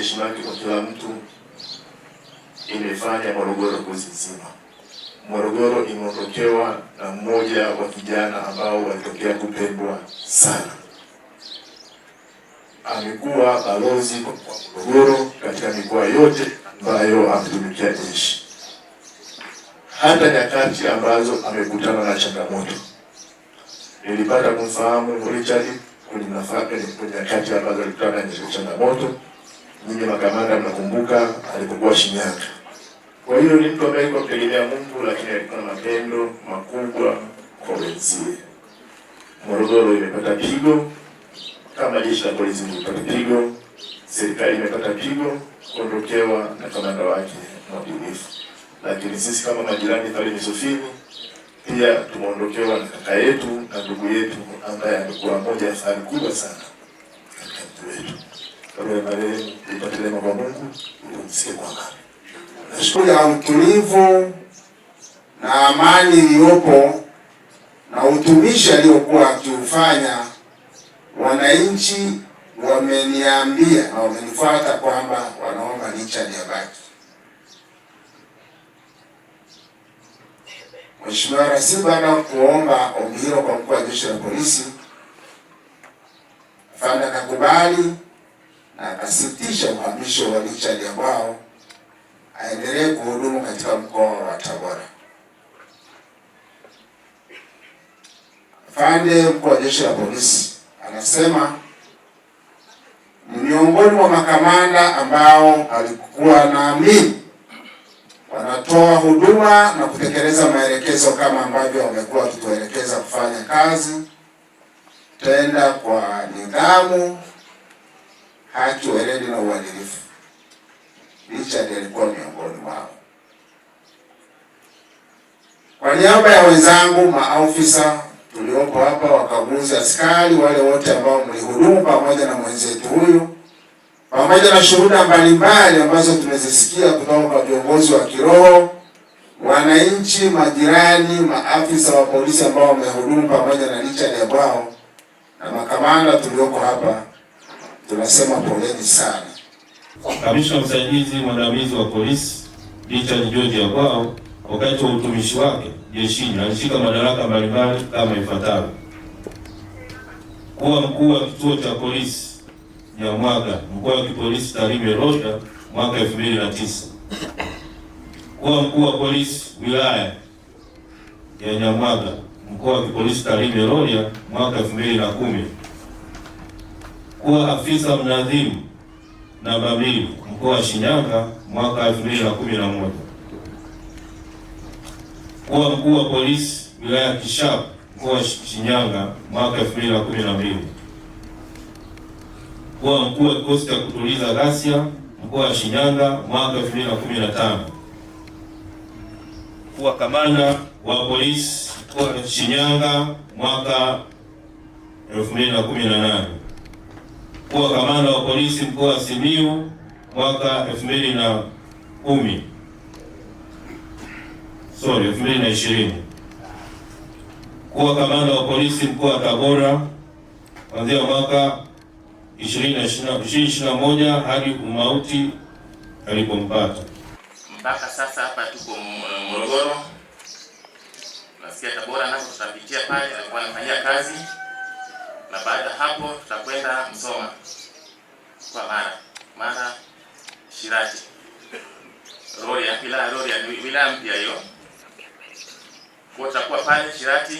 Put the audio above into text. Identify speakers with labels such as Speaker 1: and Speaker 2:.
Speaker 1: heshima yake kwa kila mtu imefanya Morogoro kuzizima. Morogoro imeondokewa na mmoja wa vijana ambao walitokea kupendwa sana. Amekuwa balozi kwa Morogoro katika mikoa yote ambayo ametumikia nchi. Hata nyakati ambazo amekutana na changamoto, nilipata kumfahamu Richard kwenye nyakati ambazo alikutana na changamoto. Nyinyi makamanda mnakumbuka alipokuwa Shinyanga. Kwa hiyo ni mtu ambaye kumtegemea Mungu, lakini alikuwa na mapendo makubwa kwa wenzie. Morogoro imepata pigo kama jeshi la polisi limepata pigo, serikali imepata pigo kuondokewa na kamanda wake mwadilifu. Lakini sisi kama majirani pale Misufini pia tumeondokewa na kaka yetu na ndugu yetu ambaye amekuwa moja ya fahari kubwa sana katika mji wetu. Kwa hiyo marehemu ipate neema kwa Mungu, tumsikie kwa amani.
Speaker 2: Nashukuru ya utulivu na amani iliyopo na utumishi aliokuwa akiufanya, wananchi wameniambia na wamenifuata kwamba wanaomba Richard abaki. Mheshimiwa Rais baada ya kuomba ombi hilo kwa mkuu wa jeshi la polisi, afande akakubali na akasitisha uhamisho wa Richard ambao aendelee kuhudumu katika mkoa wa Tabora. Afande mkuu wa jeshi la polisi anasema ni miongoni mwa makamanda ambao alikuwa naamini wanatoa huduma na kutekeleza maelekezo kama ambavyo wamekuwa wakituelekeza kufanya kazi, tenda kwa nidhamu, haki, weledi na uadilifu. Richard alikuwa miongoni mwao. Kwa niaba ya wenzangu maafisa tuliopo hapa, wakaguzi, askari, wale wote ambao mlihudumu pamoja na mwenzetu huyu, pamoja na shuhuda mbalimbali ambazo tumezisikia kutoka kwa viongozi wa kiroho, wananchi, majirani, maafisa wa polisi ambao wamehudumu pamoja na Richard Yabwao na makamanda tulioko hapa, tunasema poleni sana.
Speaker 3: Kamishna msaidizi mwandamizi wa polisi Richard George Yabwao, wakati wa utumishi wake jeshini alishika madaraka mbalimbali kama ifuatavyo: kuwa mkuu wa kituo cha polisi Nyamwaga, mkoa wa kipolisi Tarime Rorya mwaka 2009. Kuwa mkuu wa polisi wilaya ya Nyamwaga, mkoa wa kipolisi Tarime Rorya mwaka 2010. Kuwa afisa mnadhimu namba 2 mkoa wa Shinyanga mwaka 2011. Kuwa mkuu wa polisi wilaya ya Kishapu mkoa wa Shinyanga mwaka 2012. Kuwa mkuu wa kikosi cha kutuliza ghasia mkoa wa Shinyanga mwaka 2015. Kuwa kamanda wa polisi mkoa wa Shinyanga mwaka 2018. Kuwa kamanda wa polisi mkoa wa Simiyu mwaka 2020. Kuwa kamanda wa polisi mkoa wa Tabora kuanzia mwaka 2021 hadi umauti alipompata.
Speaker 4: Mpaka sasa hapa tuko Morogoro. Nasikia Tabora nako tutapitia pale, alikuwa anafanyia kazi, na baada hapo tutakwenda Msoma kwa Mara Shirati Rorya, wilaya mpya hiyo. Kwa tutakuwa pale Shirati